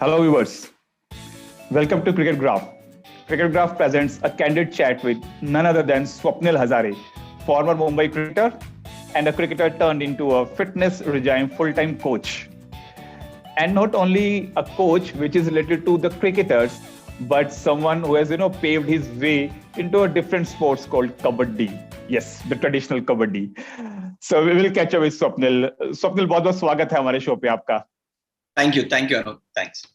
Hello viewers, welcome to Cricketgraph. Cricketgraph presents a candid chat with none other than Swapneel Hazare, former Mumbai cricketer and a cricketer turned into a fitness regime full-time coach. And not only a coach which is related to the cricketers, but someone who has paved his way into a different sports called kabaddi. Yes, the traditional kabaddi. So we will catch up with Swapneel. Swapneel, बहुत बहुत स्वागत है हमारे show पे आपका. Thank you, Anup. Thanks.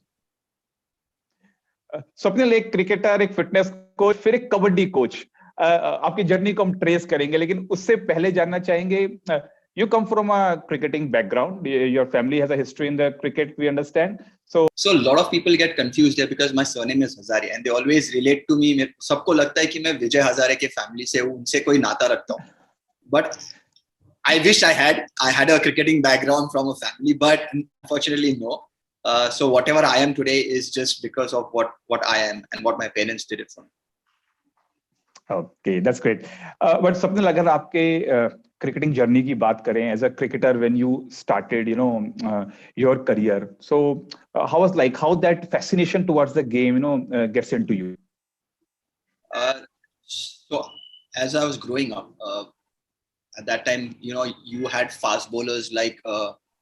Swapnil, एक cricketer, एक fitness coach, फिर एक कबड्डी कोच. आपकी जर्नी को हम ट्रेस करेंगे, लेकिन उससे पहले जानना चाहेंगे, you come from a cricketing background. Your family has a history in the cricket, we understand. So a lot of people get confused there because my surname is Hazare and they always relate to me. सबको लगता है कि मैं विजय हजारे के family से हूँ, उनसे कोई नाता रखता हूँ. But I wish I had a cricketing background from a family, but unfortunately no. So whatever I am today is just because of what I am and what my parents did it for me. Okay, that's great. But Swapnil, अगर आपके cricketing journey की बात करें as a cricketer when you started, your career. So how that fascination towards the game, gets into you? So as I was growing up, at that time, you had fast bowlers like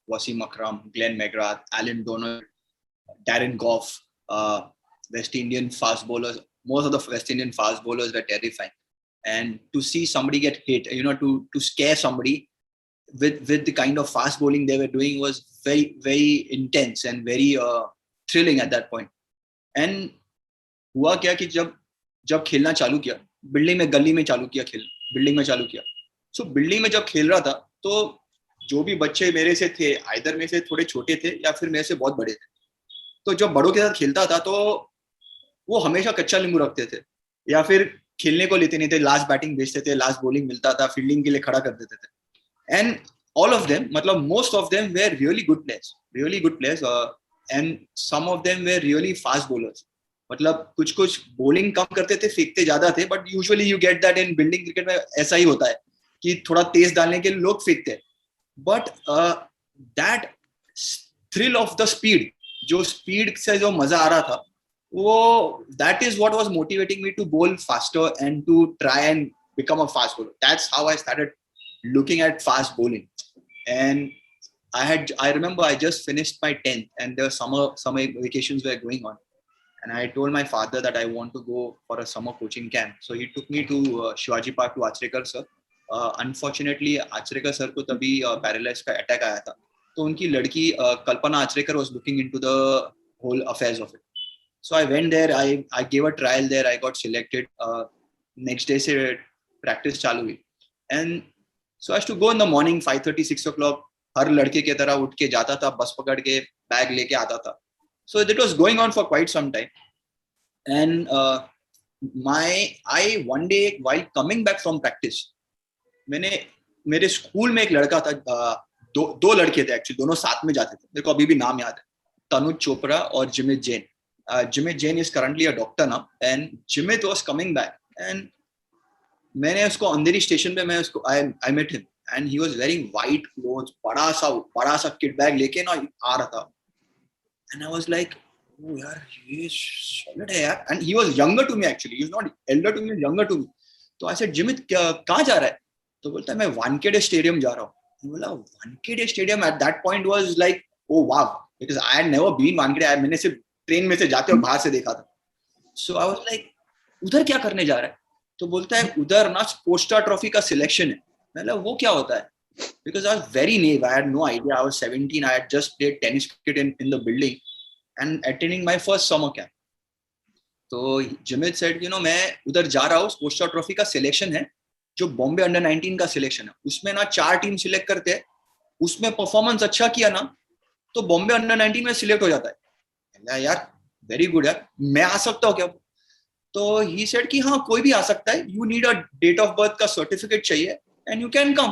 Wasim Akram, Glenn McGrath, Alan Donald, Darren Goff, West Indian fast bowlers. Most of the West Indian fast bowlers were terrifying. And to see somebody get hit, to scare somebody with the kind of fast bowling they were doing was very, very intense and very thrilling at that point. And हुआ क्या कि जब खेलना चालू किया, building में गली में चालू किया. So बिल्डिंग में जब खेल रहा था, तो जो भी बच्चे मेरे से थे, आइदर में से थोड़े छोटे थे या फिर मेरे से बहुत बड़े थे. तो जब बड़ों के साथ खेलता था तो वो हमेशा कच्चा नींबू रखते थे या फिर खेलने को लेते नहीं थे. लास्ट बैटिंग भेजते थे, लास्ट बॉलिंग मिलता था, फील्डिंग के लिए खड़ा कर देते थे. एंड ऑल ऑफ देम, मतलब most of them were really good players and some of them were really fast bowlers. मतलब कुछ बॉलिंग कम करते थे, फेंकते ज्यादा थे. But usually you get that in building cricket में. ऐसा ही होता है कि थोड़ा तेज डालने के लिए लोग फेंकते हैं. But that thrill of the speed, जो स्पीड से जो मजा आ रहा था, वो that is what was motivating me to bowl faster and to try and become a fast bowler. That's how I started looking at fast bowling. And I remember I just finished my 10th and the summer vacations were going on. And I told my father that I want to go for a summer coaching camp. So he took me to Shivaji Park to Achrekar sir. Unfortunately, Achrekar sir को तभी paralyzed का attack आया था. तो उनकी लड़की कल्पना Achrekar was looking into the whole affairs of it. So I went there, I gave a trial there, I got selected. Next day से practice चालू हुई. And so I used to go in the morning, 5:30, 6 o'clock. हर लड़के की तरह उठ के जाता था, बस पकड़ के बैग लेके आता था. So that was going on for quite some time. And I one day while coming back from practice, मेरे स्कूल में एक लड़का था, दो लड़के थे एक्चुअली, दोनों साथ में जाते थे. मेरे को अभी भी नाम याद है, तनुज चोपड़ा और जिमित Jain. Jimit Jain is currently a doctor now, and Jimit was coming back, and मैंने उसको अंधेरी स्टेशन पे I met him, and he was wearing white clothes, बड़ा सा kit bag लेके ना आ रहा था. And I was like, oh यार ये solid है यार. And he was younger to me actually, he was not elder to me, younger to me. तो I said, Jimit कहाँ जा रहा है? तो बोलता है मैं वानखेड़े स्टेडियम जा रहा हूँ. बोला Wankhede stadium at that point was like, oh wow, because I had never been Wankhede. मैंने सिर्फ ट्रेन में से जाते और बाहर से देखा था. सो आई वाज लाइक, उधर क्या करने जा रहा है? तो बोलता है उधर ना स्पोर्ट्सस्टार ट्रॉफी का सिलेक्शन है. मतलब वो क्या होता है? Because I was very naive, I had no idea. I was 17, I had just played tennis cricket in the building and attending my first summer camp. तो जिमित सेड, मैं उधर जा रहा हूँ, स्पोर्ट्सस्टार ट्रॉफी का सिलेक्शन है, जो बॉम्बे अंडर 19 का सिलेक्शन है. उसमें ना 4 टीम सिलेक्ट करते हैं, उसमें परफॉर्मेंस अच्छा किया ना तो बॉम्बे अंडर 19 में सिलेक्ट हो जाता है. यार वेरी गुड यार, मैं आ सकता हूँ क्या? तो ही सेड कि हाँ कोई भी आ सकता है, you need a date of birth का सर्टिफिकेट चाहिए एंड यू कैन कम.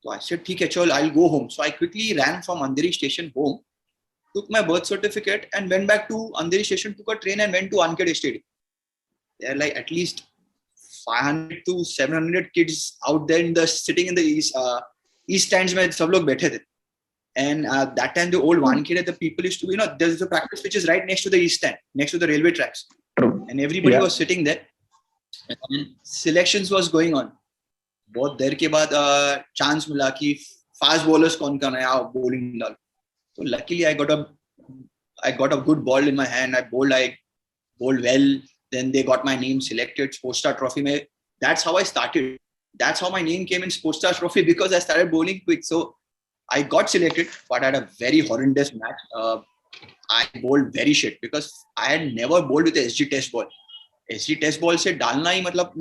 तो आई सेड ठीक है चल, I will go home. So I quickly ran from Andheri station home, took my birth certificate and went back to Andheri station, took a train and went to Wankhede Stadium. There are like at least 500 to 700 kids out there sitting in the east stands में सब लोग बैठे थे. And that time, the old Wankhede, the people used to, there's a practice which is right next to the east stand, next to the railway tracks. True. And everybody was sitting there. And selections was going on. बहुत देर के बाद chance मिला कि fast bowlers कौन कौन है आओ bowling डाल. So luckily I got a good ball in my hand. I bowled well. Then they got my name selected. Sportstar Trophy mein. That's how I started. That's how my name came in Sportstar Trophy, because I started bowling quick. So I got selected, but I had a very horrendous match. I bowled very shit because I had never bowled with a SG test ball. SG test ball से डालना ही मतलब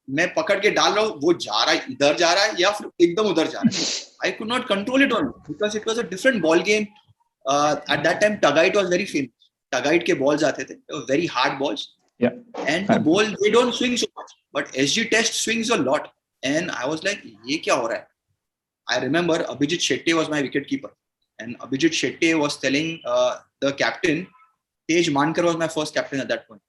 मैं पकड़ के डाल रहा हूँ, वो जा रहा है इधर जा रहा है या फिर एकदम उधर जा रहा है. I could not control it on because it was a different ball game. At that time, Tagaite was very famous. Tagaite के balls आते थे, they were very hard balls. Yeah. And the ball, they don't swing so much, but SG test swings a lot. And I was like, ये क्या हो रहा है? I remember Abhijit Shetty was my wicketkeeper, and Abhijit Shetty was telling the captain, Tej Mankar was my first captain at that point.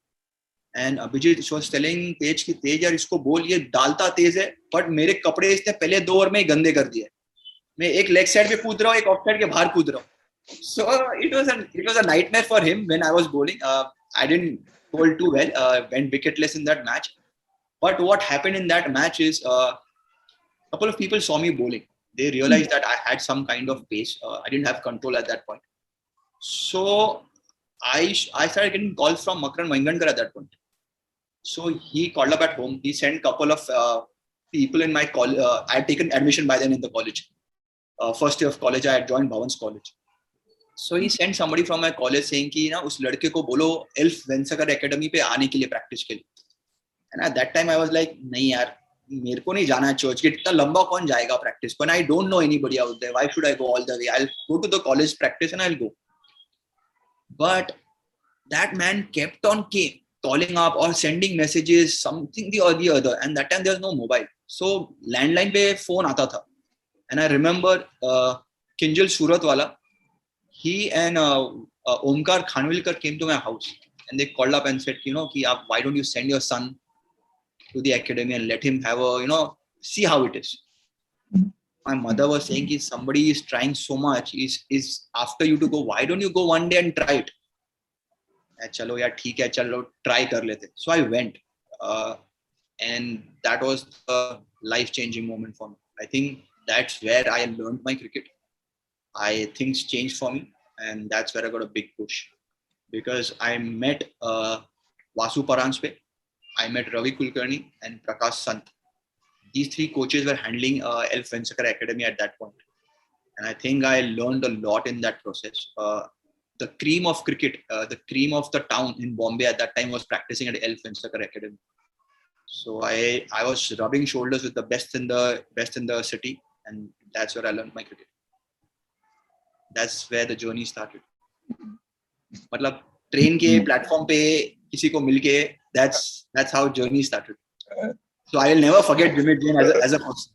And Abhijit was telling Tej कि तेज यार इसको बोल, ये डालता तेज है, but मेरे कपड़े इसने पहले 2 ओवर में ही गंदे कर दिए. मैं एक लेग साइड पे कूद रहा हूँ, एक ऑफ साइड के बाहर कूद रहा हूँ. So it was a nightmare for him when I was bowling. I didn't bowl too well, went wicketless in that match. But what happened in that match is a couple of people saw me bowling. They realized that I had some kind of pace. I didn't have control at that point. So I started getting calls from Makran Mahingankar at that point. So he called up at home. He sent a couple of people in my college. I had taken admission by then in the college. First year of college, I had joined Bhavan's college. So he sent somebody from my college saying कि ना उस लड़के को बोलो elf वेंसकर academy पे आने के लिए प्रैक्टिस के लिए. And at that time I was like, नहीं यार, मेरे को नहीं जाना है चर्च गेट, इतना लंबा कौन जाएगा practice. But I don't know anybody out there. Why should I go all the way? I'll go to the college practice and I'll go. But that man kept on calling up or sending messages, something or the other. And that time there was no mobile. So landline पे phone आता था. And I remember Kinjal Surat wala, he and Omkar Khanvilkar came to my house and they called up and said, why don't you send your son to the academy and let him have see how it is. My mother was saying, somebody is trying so much, is after you to go, why don't you go one day and try it? Chalo yaar, theek hai, chalo, try kar lete. So I went. And that was a life-changing moment for me. I think that's where I learned my cricket. Things changed for me, and that's where I got a big push. Because I met Vasu Paranspe, I met Ravi Kulkarni and Prakash Sant. These 3 coaches were handling Elf Venkasakar Academy at that point. And I think I learned a lot in that process. The cream of cricket, the cream of the town in Bombay at that time was practicing at Elf Venkasakar Academy. So I was rubbing shoulders with the best in the city, and that's where I learned my cricket. That's where the journey started. मतलब train के platform पे किसी को मिल के, that's how journey started. So I will never forget Jimmy Jain as a person.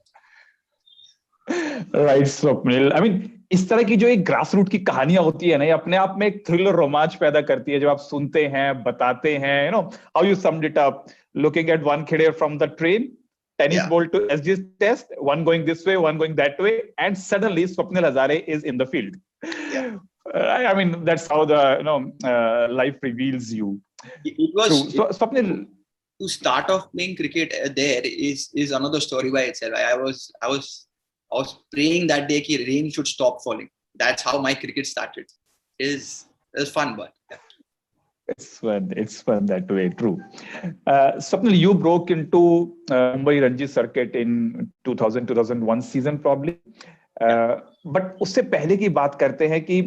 Right, Swapnil. I mean, इस तरह की जो एक ग्रास रूट की कहानियां होती है ना, ये अपने आप में एक थ्रिलर रोमांच पैदा करती है. जब आप सुनते हैं, बताते हैं, how you summed it up, looking at one kid from the train, tennis ball to SG test, one going this way, one going that way, and suddenly Swapnil Hazare is in the field. Yeah. I mean, that's how the life reveals you. It was so, Swapnil, to start off playing cricket there is another story by itself. I was praying that day that rain should stop falling. That's how my cricket started. It was fun, but yeah. It's fun that way. True. Swapnil, you broke into Mumbai Ranji circuit in 2000-2001 season probably. But उससे पहले की बात करते हैं कि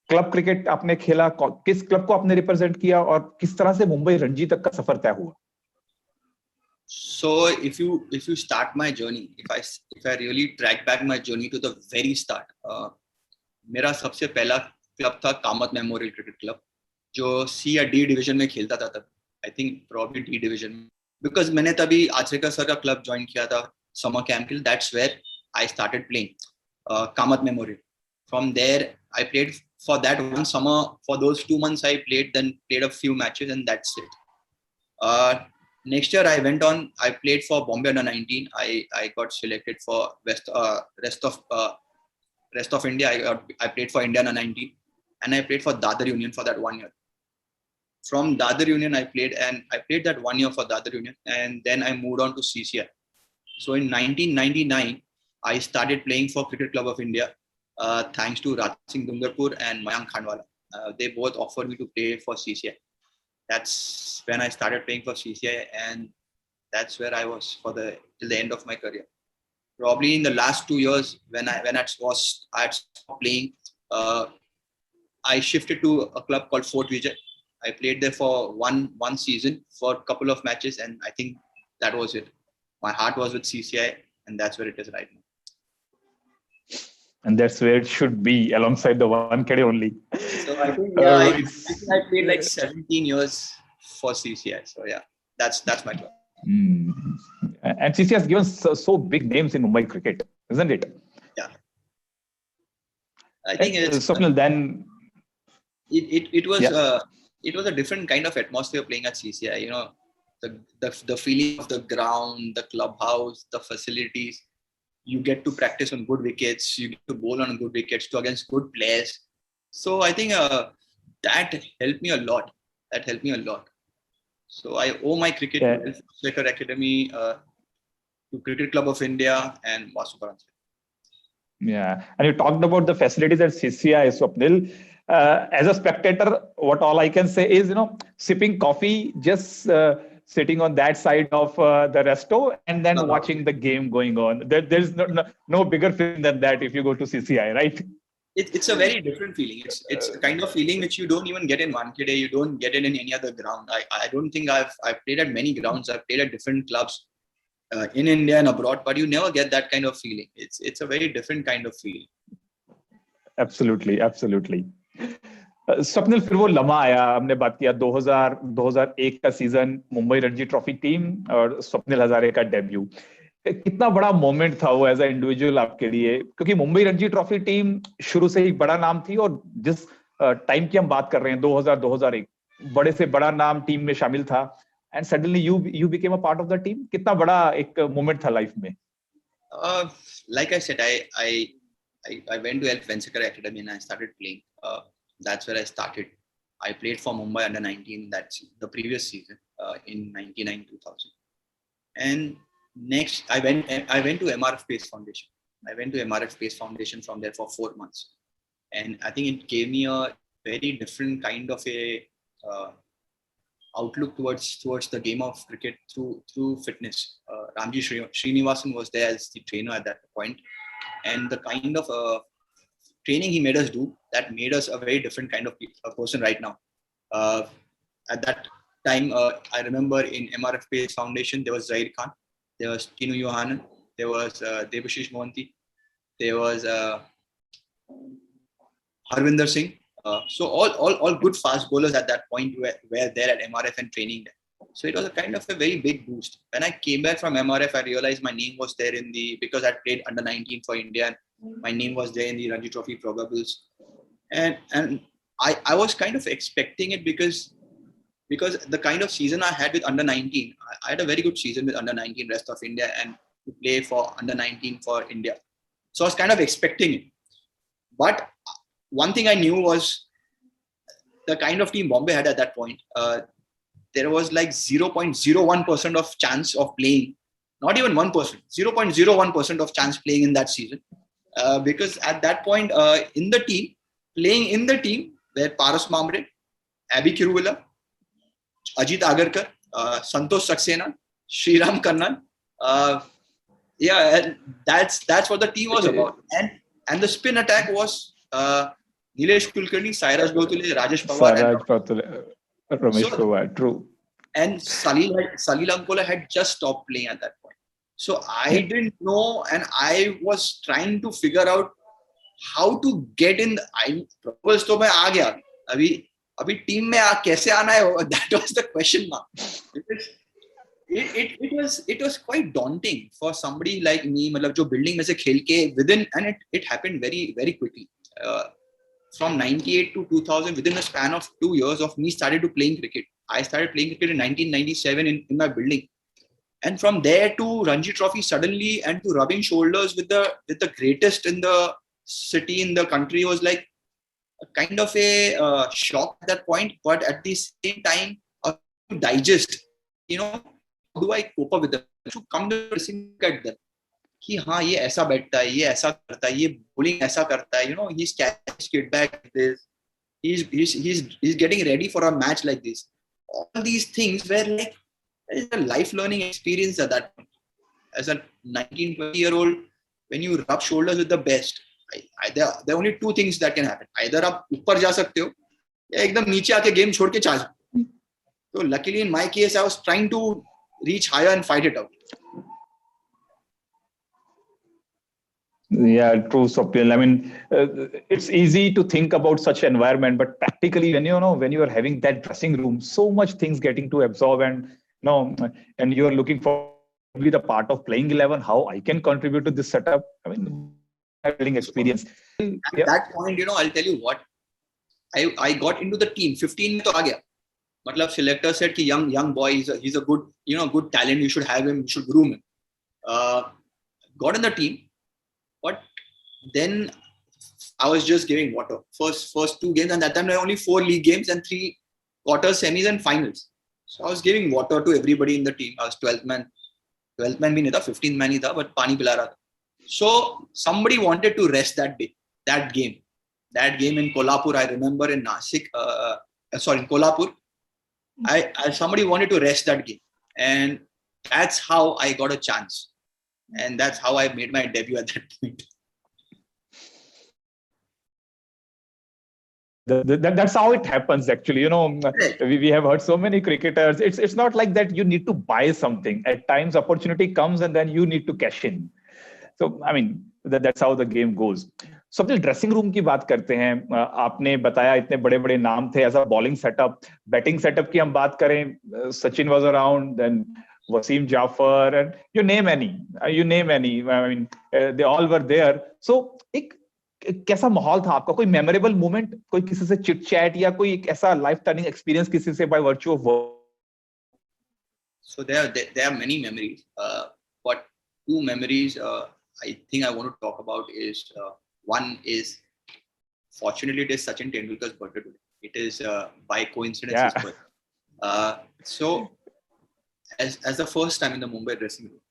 club cricket आपने खेला, किस क्लब को आपने रिप्रेजेंट किया और किस तरह से मुंबई रणजी तक का सफर तय हुआ? So if you start my journey, if I really track back my journey to the very start, मेरा सबसे पहला क्लब था कामत मेमोरियल क्रिकेट क्लब, जो C या D डिवीजन में खेलता था तब. I think probably D division, because मैंने तभी आचरेकर सर का क्लब ज्वाइन किया था समर कैंप के लिए. That's where I started playing Kamat Memorial. From there, I played for that one summer. For those 2 months, I played a few matches, and that's it. Next year, I went on. I played for Bombay Under 19. I got selected for rest rest of India, I played for India under 19, and I played for Dadar Union for that 1 year. From Dadar Union, I played that 1 year for Dadar Union, and then I moved on to CCI. So in 1999, I started playing for Cricket Club of India, thanks to Raj Singh Dungarpur and Mayank Khandwala. They both offered me to play for CCI. That's when I started playing for CCI, and that's where I was till the end of my career. Probably in the last 2 years, when I had stopped playing, I shifted to a club called Fort Vijay. I played there for one season for a couple of matches, and I think that was it. My heart was with CCI, and that's where it is right now. And that's where it should be, alongside the 1KD only. So I think I played like 17 years for CCI. So yeah, that's my club. And CCI has given so big names in Mumbai cricket, isn't it? Yeah. I think it's Swapneel, then it was a different kind of atmosphere playing at CCI. You know, the feeling of the ground, the clubhouse, the facilities. You get to practice on good wickets. You get to bowl on good wickets against good players. So I think that helped me a lot. So I owe my cricket to Welfare Academy, to Cricket Club of India, and Vasu Paranjit. Yeah, and you talked about the facilities at CCI, Swapnil. As a spectator, what all I can say is, sipping coffee, just sitting on that side of the resto, and then watching the game going on. There's no bigger feeling than that if you go to CCI, right? It's a very different feeling. It's a kind of feeling which you don't even get in 1KD. You don't get it in any other ground. I don't think I've played at many grounds. I've played at different clubs in India and abroad, but you never get that kind of feeling. It's a very different kind of feeling. Absolutely. Swapnil, फिर वो लम्हा आया, हमने बात किया 2001 का season, Mumbai Ranji trophy team और स्वप्निल हजारे का डेब्यू. कितना बड़ा मोमेंट था वो एज अ इंडिविजुअल आपके लिए, क्योंकि मुंबई रणजी ट्रॉफी टीम शुरू से ही बड़ा नाम थी, और जिस टाइम की हम बात कर रहे हैं 2000-2001, बड़े से बड़ा नाम टीम में शामिल था, and suddenly you became a part of the team. कितना बड़ा एक मोमेंट था लाइफ में? Like I said, I went to Welfare Academy and I started playing. That's where I started. I played for Mumbai under 19. That's the previous season in 99-2000. And next, I went to MRF Pace Foundation. I went to MRF Pace Foundation from there for 4 months, and I think it gave me a very different kind of a outlook towards the game of cricket through fitness. Ramji Srinivasan was there as the trainer at that point, and the kind of training he made us do, that made us a very different kind of person right now. At that time, I remember in MRF Pace Foundation, there was Zahir Khan, there was Tinu Yohanan, there was Debashish Mohanty, there was Harvinder Singh. So all good fast bowlers at that point were there at MRF and training there. So it was a kind of a very big boost. When I came back from MRF, I realized my name was there because I played under 19 for India. My name was there in the Ranji Trophy probables, and I was kind of expecting it because the kind of season I had with under 19, I had a very good season with under 19 rest of India, and to play for under 19 for India. So I was kind of expecting it. But one thing I knew was the kind of team Bombay had at that point. There was like 0.01% of chance of playing, not even 1%, 0.01% of chance playing in that season. Because at that point, playing in the team were Paras Mamre, Abhi Kiruvilla, Ajit Agarkar, Santosh Saxena, Sriram Kannan. And that's what the team was about. And the spin attack was Nilesh Kulkarni, Sairaj Gautule, Rajesh Pawar, Ramesh Pawar, true. And Salil Ankola had just stopped playing at that point. So I didn't know, and I was trying to figure out how to get in. Propose to मैं आ गया. अभी team में कैसे आना है? That was the question mark. Because it was quite daunting for somebody like me, मतलब जो building में से खेल के within, and it happened very very quickly. From 98 to 2000, within a span of 2 years of me started to playing cricket. I started playing cricket in 1997 in my building. And from there to Ranji Trophy suddenly, and to rubbing shoulders with the greatest in the city in the country was like a kind of a shock at that point, but at the same time, to digest, how do I cope up with them? To come to at them. कि हाँ ये ऐसा बैठता है, ये ऐसा करता है, ये bowling ऐसा करता है, he's catching his kid back like this, he's getting ready for a match like this. All these things were like it's a life learning experience at that point. As a 19-20-year-old, when you rub shoulders with the best, there are only two things that can happen. Either आप ऊपर जा सकते हो या एकदम नीचे आके game छोड़ के जा सकते हो. So luckily in my case, I was trying to reach higher and fight it out. Yeah, true, Swapnil. I mean, it's easy to think about such environment, but practically, when you are having that dressing room, so much things getting to absorb, and and you are looking for to be the part of playing 11. How I can contribute to this setup? I mean, building experience. At that point, I'll tell you what. I got into the team. 15 to aa gaya. Matlab selector said ki young boy, he's a good good talent. You should have him. You should groom him. Got in the team. But then I was just giving water. First 2 games, and that time there were only 4 league games and 3 quarters, semis, and finals. So I was giving water to everybody in the team. I was 12th man. 12th man bhi nahi tha, 15th man hi tha, but pani pila raha tha. So somebody wanted to rest that day, that game in Kolhapur. I remember in Nasik, in Kolhapur, somebody wanted to rest that game, and that's how I got a chance. And that's how I made my debut at that point. That's how it happens, actually. We have heard so many cricketers. It's not like that you need to buy something. At times, opportunity comes and then you need to cash in. So, I mean, that's how the game goes. So, अपने dressing room की बात करते हैं. आपने बताया इतने बड़े बड़े नाम थे as a bowling setup. Batting setup की हम बात करें, Sachin was around, then Wasim Jafar, and you name any. I mean, they all were there. So, एक कैसा माहौल था आपका? कोई मेमोरेबल मोमेंट, कोई किसी से चिट चैट या कोई ऐसा लाइफ टर्निंग एक्सपीरियंस किसी से by virtue of work? So there are many memories. But 2 memories I think I want to talk about is one is, fortunately it is Sachin Tendulkar's birthday today. It is by coincidence his birthday. So as the first time in the Mumbai dressing room,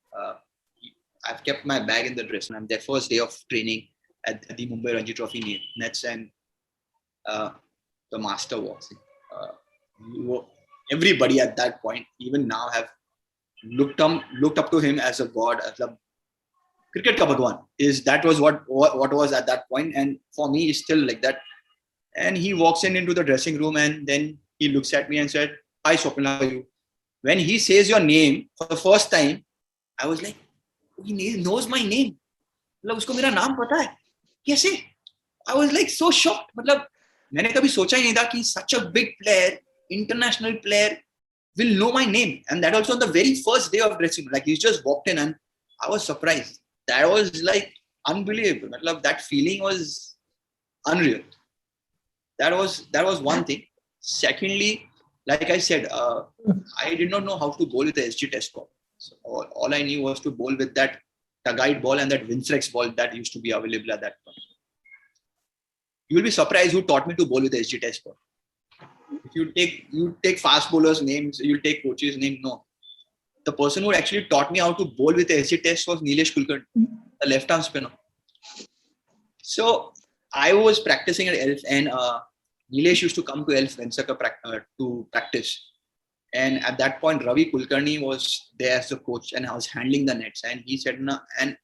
I've kept my bag in the dressing room. Their first day of training at the Mumbai Ranji Trophy nets, and the master walks in. Everybody at that point, even now, have looked up to him as a god, as a cricket ka bhagwan. That was what was at that point, and for me, it's still like that. And he walks into the dressing room, and then he looks at me and said, "Hi, Swapneel, how are you?" When he says your name for the first time, I was like, he knows my name. मतलब उसको मेरा नाम पता है कैसे? I was like so shocked. मतलब मैंने कभी सोचा ही नहीं था कि such a big player, international player, will know my name, and that also on the very first day of dressing. Like he just walked in, and I was surprised. That was like unbelievable. मतलब that feeling was unreal. That was one thing. Secondly, like I said, I did not know how to bowl with the SG test ball. So all I knew was to bowl with that guide ball and that Winflex ball that used to be available at that point. You will be surprised who taught me to bowl with the SG test ball. If you take fast bowlers' names, you'll take coaches' name. No. The person who actually taught me how to bowl with the SG test was Nilesh Kulkarni, the left-arm spinner. So I was practicing at ELF, and Nilesh used to come to ELF to practice. And at that point, Ravi Kulkarni was there as the coach, and I was handling the nets. And he said, "No," and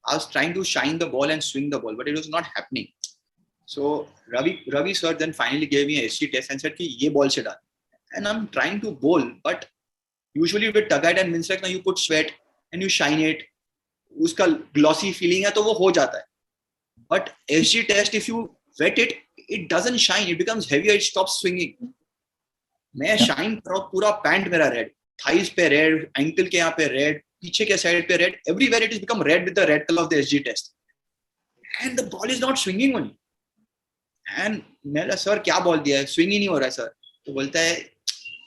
I was trying to shine the ball and swing the ball, but it was not happening. So Ravi sir then finally gave me a SG test and said, "Ki ye ball se dal." And I'm trying to bowl, but usually with Tagait and Winflex, now you put sweat and you shine it. Uska glossy feeling hai, to wo ho jata hai. But SG test, if you wet it, it doesn't shine. It becomes heavier. It stops swinging. मैं shine पूरा pant मेरा red, thighs पे red, ankle के यहाँ पे red, पीछे के side पे red, everywhere it is become red with the red colour of the SG test, and the ball is not swinging only. And मैंने सर क्या बॉल दिया है, स्विंग ही नहीं हो रहा है सर. तो बोलता है,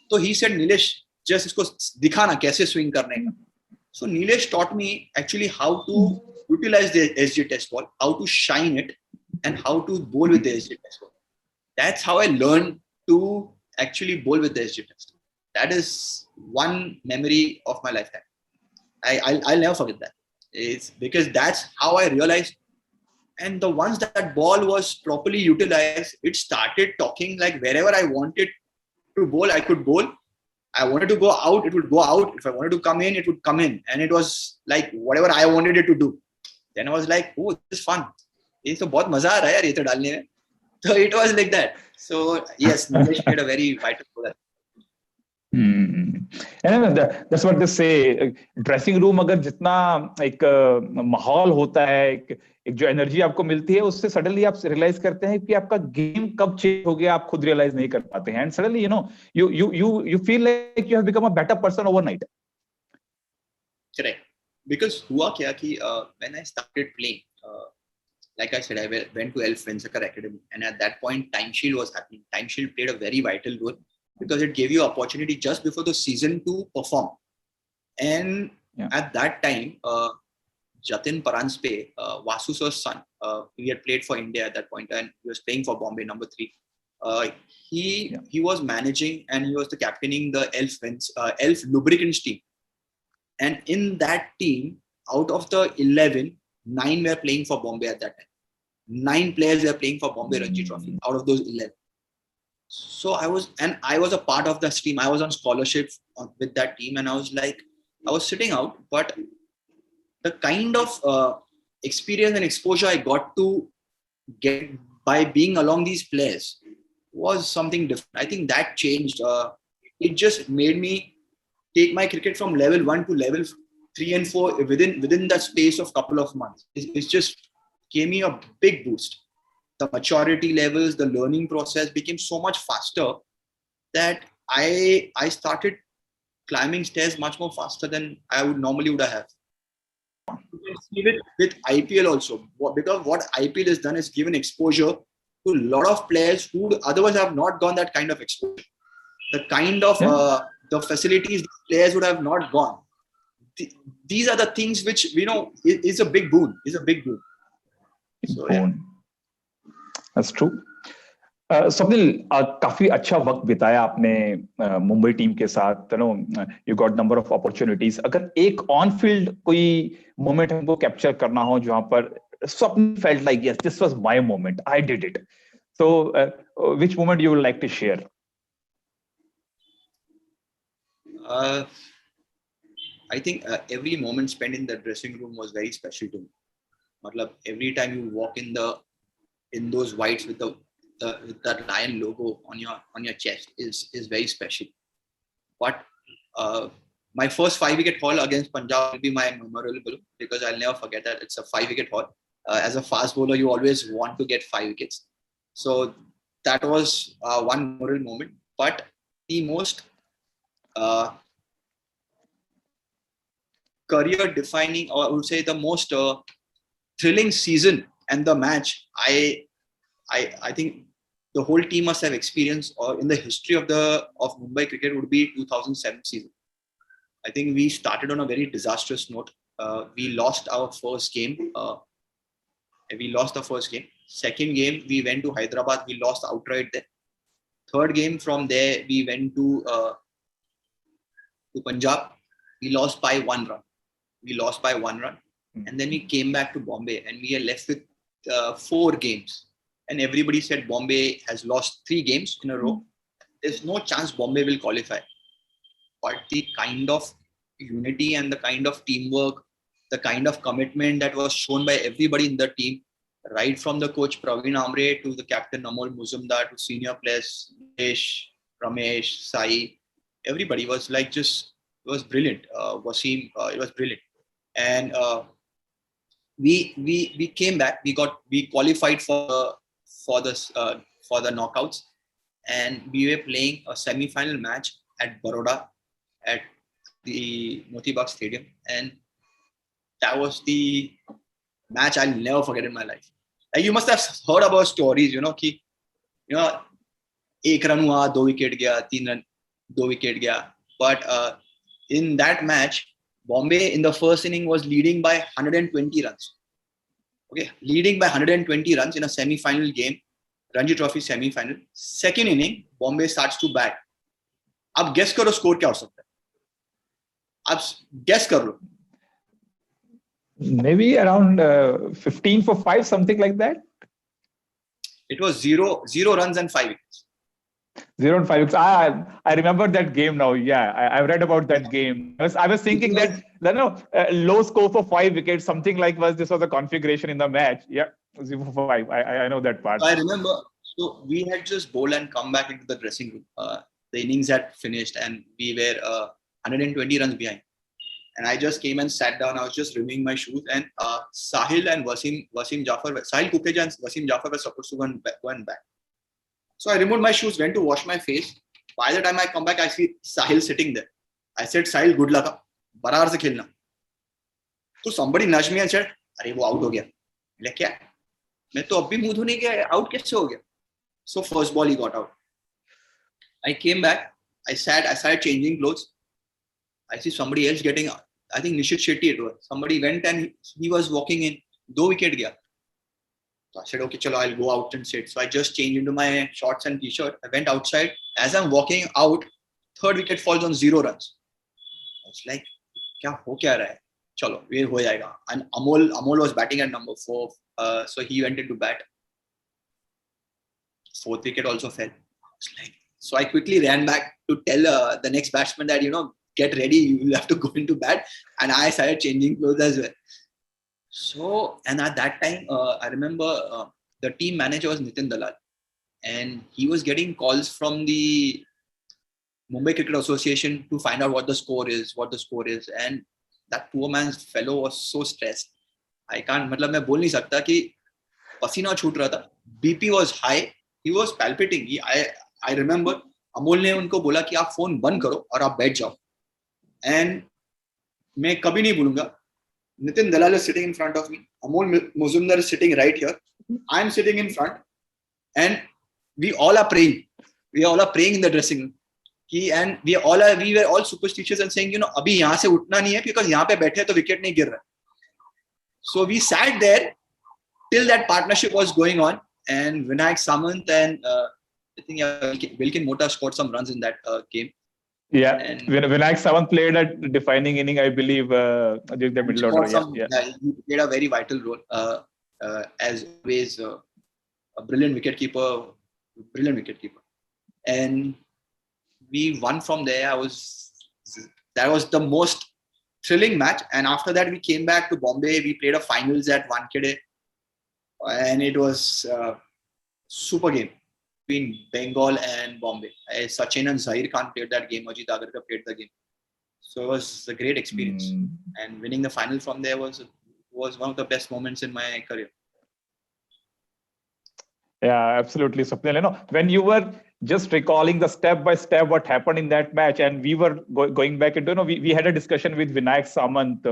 तो ही सेड, नीलेश जस्ट इसको दिखा ना कैसे स्विंग करने का. So Nilesh taught me actually how to utilize the SG test ball, how to shine it, and how to bowl with the SJ test. That's how I learned to actually bowl with the SJ test. That is one memory of my lifetime. I'll never forget that. It's because that's how I realized. And the once that ball was properly utilized, it started talking like wherever I wanted to bowl, I could bowl. I wanted to go out, it would go out. If I wanted to come in, it would come in. And it was like whatever I wanted it to do. Then I was like, oh, this is fun. It's a बहुत मजा आ रहा है यार ये तो डालने में. So it was like that. So yes, Nilesh played a very vital role. And that's what they say. Dressing room अगर जितना एक माहौल होता है, एक जो एनर्जी आपको मिलती है, उससे सडनली आप रियलाइज करते हैं कि आपका गेम कब चेंज हो गया, आप खुद रियलाइज नहीं कर पाते हैं. And suddenly you feel like you have become a better person overnight. Correct. Because हुआ क्या कि when I started playing, like I said, I went to Elf Windsor Academy, and at that point, Time Shield was happening. Time Shield played a very vital role because it gave you opportunity just before the season to perform. And at that time, Jatin Paranspe, Vasu sir's son, he had played for India at that point, and he was playing for Bombay number 3. He was managing, and he was the captaining the Elf Lubricants team. And in that team, out of the 11, 9 were playing for Bombay at that time. 9 players were playing for Mumbai Ranji Trophy out of those 11. So I was a part of that team. I was on scholarship with that team, and I was sitting out, but the kind of experience and exposure I got to get by being along these players was something different. I think that changed. It just made me take my cricket from level 1 to level 3 and 4 within that space of couple of months. It just gave me a big boost. The maturity levels, the learning process became so much faster that I started climbing stairs much more faster than I would have. You can see it with IPL also, because what IPL has done is given exposure to a lot of players who would otherwise have not gone that kind of exposure. The kind of the facilities these players would have not gone. These are the things which is a big boon. So yeah. That's true. Swapnil, काफी अच्छा वक्त बिताया आपने Mumbai team के साथ. You got number of opportunities. अगर एक on field कोई मोमेंट हमको कैप्चर करना हो जहां पर Swapnil felt like yes, this was my moment, I did it. So which moment you would like to share? I think every moment spent in the dressing room was very special to me. Every time you walk in those whites with that lion logo on your chest is very special. But my first 5-wicket haul against Punjab will be my memorable because I'll never forget that. It's a 5-wicket haul. As a fast bowler, you always want to get 5 wickets. So that was one memorable moment. But the most career defining, or I would say the most thrilling season and the match I think the whole team must have experienced or in the history of Mumbai cricket would be 2007 season. I think we started on a very disastrous note. We lost our first game. Second game, we went to Hyderabad. We lost outright there. Third game, from there, we went to Punjab. We lost by 1 run. And then we came back to Bombay and we are left with 4 games. And everybody said Bombay has lost 3 games in a row. There's no chance Bombay will qualify. But the kind of unity and the kind of teamwork, the kind of commitment that was shown by everybody in the team, right from the coach Praveen Amre to the captain Amol Muzumdar to senior players, Ramesh, Sai, everybody was it was brilliant. Wasim, it was brilliant. And we came back. We qualified for the knockouts, and we were playing a semi-final match at Baroda at the Motibagh Stadium, and that was the match I'll never forget in my life. You must have heard about stories, कि 1 run हुआ, 2 wicket गया, 3 run, 2 wicket गया. But in that match, Bombay in the first inning was leading by 120 runs. Okay, leading by 120 runs in a semi-final game, Ranji Trophy semi-final. Second inning, Bombay starts to bat. अब guess करो score क्या हो सकता है? आप guess कर लो. Maybe around 15 for 5, something like that. It was zero runs and 5 wickets. 0 and 5 wickets. I remember that game now. Yeah, I read about that game. I was thinking that low score for 5 wickets, something like this was a configuration in the match. Yeah, 0 for 5. I know that part. I remember. So we had just bowled and come back into the dressing room. The innings had finished and we were 120 runs behind. And I just came and sat down. I was just removing my shoes, and Sahil and Wasim Jafar, Sahil Kukeja and Wasim Jafar were supposed to go and back. So I removed my shoes, went to wash my face. By the time I come back, I see Sahil sitting there. I said, Sahil, good luck. Barar se khelna. So somebody nudged me and said, "Arey, wo out ho gaya." Like, kya? मैं तो अब भी मुंह धोने गया, out कैसे हो गया? So first ball he got out. I came back. I started changing clothes. I see somebody else getting out. I think Nishit Shetty it was. Somebody went and he was walking in. 2 wicket gaya. So I said, okay, chalo, I'll go out and sit. So I just changed into my shorts and t-shirt. I went outside. As I'm walking out, third wicket falls on 0 runs. I was like, kya ho kya raha hai? Chalo, ye ho jayega. And Amol was batting at number 4. So he went into bat. 4th wicket also fell. I was like, so I quickly ran back to tell the next batsman that, get ready, you will have to go into bat. And I started changing clothes as well. So, and at that time, I remember the team manager was Nitin Dalal. And he was getting calls from the Mumbai Cricket Association to find out what the score is. And that poor man's fellow was so stressed. I can't, मैं बोल नहीं सकता कि पसीना छूट रहा था. BP was high. He was palpitating. I remember Amol ने उनको बोला कि आप फोन बंद करो और आप बैठ जाओ. And मैं कभी नहीं भूलूंगा. Nitin Dalal is sitting in front of me. Amol Muzumdar is sitting right here. I am sitting in front, and we all are praying. We all are praying in the dressing room. And we were all superstitious and saying, अभी यहाँ से उठना नहीं है because यहाँ पे बैठे तो wicket नहीं गिर रहा. So we sat there till that partnership was going on, and Vinayak Samant and I think Wilkin Mota scored some runs in that game. Yeah, and Vinayak Samant played a defining inning, I believe, during the middle order. He played a very vital role. As always, a brilliant wicketkeeper. And we won from there. That was the most thrilling match. And after that, we came back to Bombay. We played a finals at Wankhede, and it was a super game between Bengal and Bombay. Sachin and Zahir Khan played that game. Ajit Agarkar played the game. So it was a great experience. And winning the final from there was one of the best moments in my career. Yeah, absolutely, Swapneel. When you were just recalling the step by step what happened in that match, and we were going back into, we had a discussion with Vinayak Samant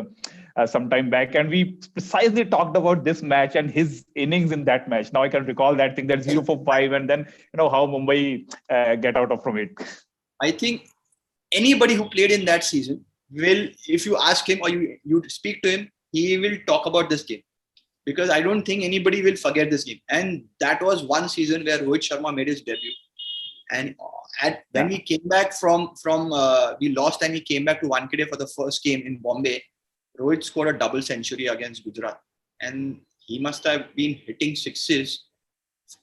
some time back, and we precisely talked about this match and his innings in that match. Now I can recall that thing, that 0 for 5, and then how Mumbai get out of from it. I think anybody who played in that season will, if you ask him or you speak to him, he will talk about this game. Because I don't think anybody will forget this game. And that was one season where Rohit Sharma made his debut. And when we came back we lost and we came back to Wankhede for the first game in Bombay, Rohit scored a double century against Gujarat. And he must have been hitting sixes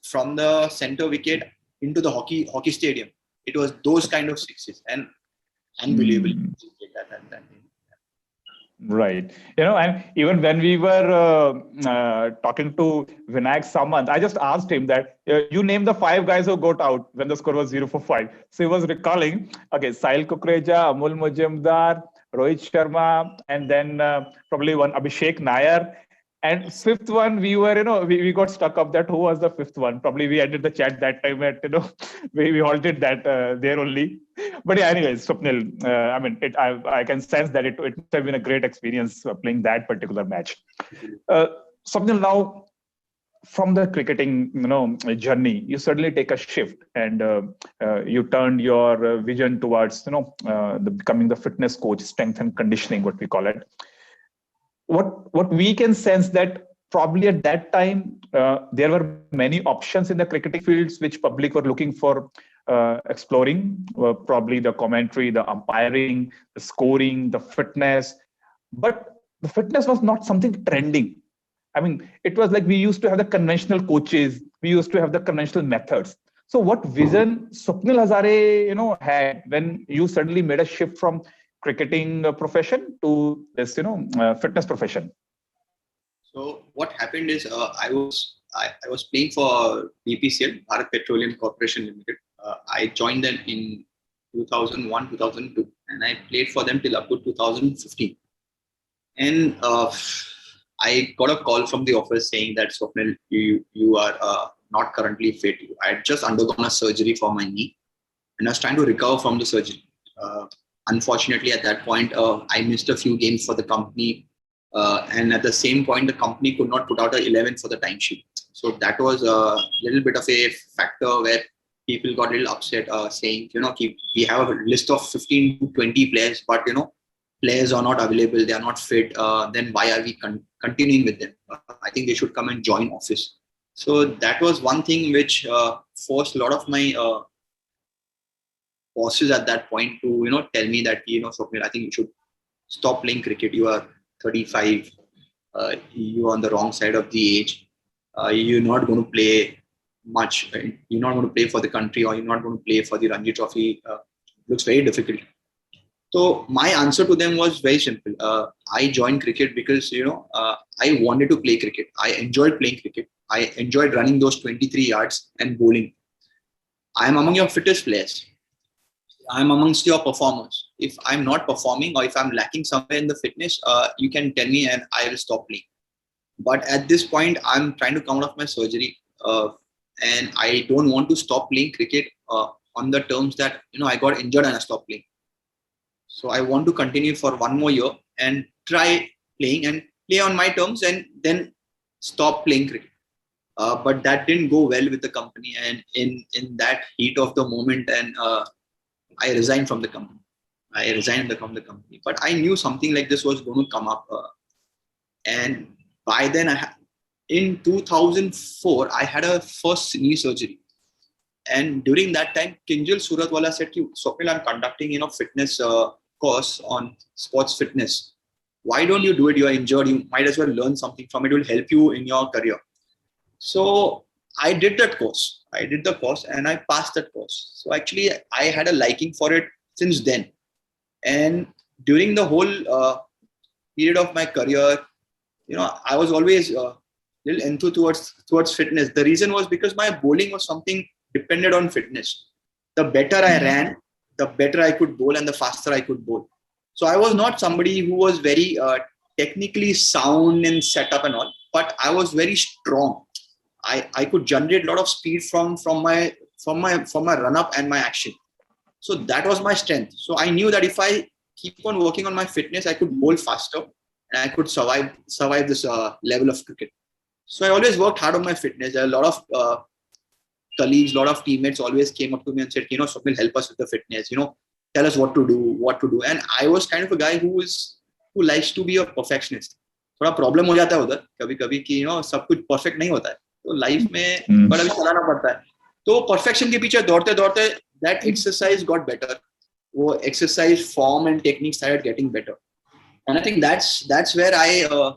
from the center wicket into the hockey stadium. It was those kind of sixes. And unbelievable. Right. And even when we were talking to Vinayak Samant, I just asked him that you name the 5 guys who got out when the score was 0 for 5. So he was recalling, Sahil Kukreja, Amol Mujumdar, Rohit Sharma, and then probably one Abhishek Nair. And 5th one, we were, we got stuck up that who was the 5th one. Probably we ended the chat that time at, we halted that there only. But yeah, anyways, Swapneel, I can sense that it must have been a great experience playing that particular match. Swapneel, now from the cricketing, journey, you suddenly take a shift and you turned your vision towards, becoming the fitness coach, strength and conditioning, what we call it. What we can sense that probably at that time, there were many options in the cricketing fields which public were looking for exploring, probably the commentary, the umpiring, the scoring, the fitness. But the fitness was not something trending. I mean, it was like we used to have the conventional coaches, we used to have the conventional methods. So what vision Swapneel Hazare, had when you suddenly made a shift from cricketing profession to this, fitness profession? So what happened is I was playing for BPCL, Bharat Petroleum Corporation Limited. I joined them in 2001, 2002, and I played for them till up to 2015. And I got a call from the office saying that Swapnil, you are not currently fit. I had just undergone a surgery for my knee, and I was trying to recover from the surgery. Unfortunately, at that point, I missed a few games for the company. And at the same point, the company could not put out an 11 for the timesheet. So that was a little bit of a factor where people got a little upset, saying, we have a list of 15 to 20 players, but, players are not available, they are not fit. Then why are we continuing with them? I think they should come and join office. So that was one thing which forced a lot of my bosses at that point to, tell me that, Swapnil, I think you should stop playing cricket. You are 35, you're on the wrong side of the age. You're not going to play much. You're not going to play for the country, or you're not going to play for the Ranji Trophy. Looks very difficult. So my answer to them was very simple. I joined cricket because, I wanted to play cricket. I enjoyed playing cricket. I enjoyed running those 23 yards and bowling. I am among your fittest players. I'm amongst your performers. If I'm not performing or if I'm lacking somewhere in the fitness, you can tell me and I will stop playing. But at this point, I'm trying to come out of my surgery, and I don't want to stop playing cricket on the terms that, I got injured and I stopped playing. So I want to continue for one more year and try playing and play on my terms and then stop playing cricket. But that didn't go well with the company, and in that heat of the moment, and I resigned from the company. From the company. But I knew something like this was going to come up. And by then, in 2004, I had a first knee surgery. And during that time, Kinjal Suratwala said, Swapnil, I'm conducting fitness course on sports fitness. Why don't you do it? You are injured. You might as well learn something from it. It will help you in your career. So I did that course. I did the course and I passed that course. So actually, I had a liking for it since then. And during the whole period of my career, I was always a little enthused towards fitness. The reason was because my bowling was something depended on fitness. The better I ran, the better I could bowl and the faster I could bowl. So I was not somebody who was very technically sound in setup and all, but I was very strong. I could generate a lot of speed from my run up and my action. So that was my strength. So I knew that if I keep on working on my fitness, I could bowl faster and I could survive this level of cricket. So I always worked hard on my fitness. A lot of colleagues, a lot of teammates always came up to me and said, Swapnil, help us with the fitness, tell us what to do. And I was kind of a guy who likes to be a perfectionist. थोड़ा problem हो जाता है उधर कभी-कभी कि सब कुछ perfect नहीं होता है, तो लाइफ में बड़ा भी चलाना पड़ता है. तो परफेक्शन के पीछे दौड़ते that exercise got better. वो exercise form and technique started getting better. And I think that's where I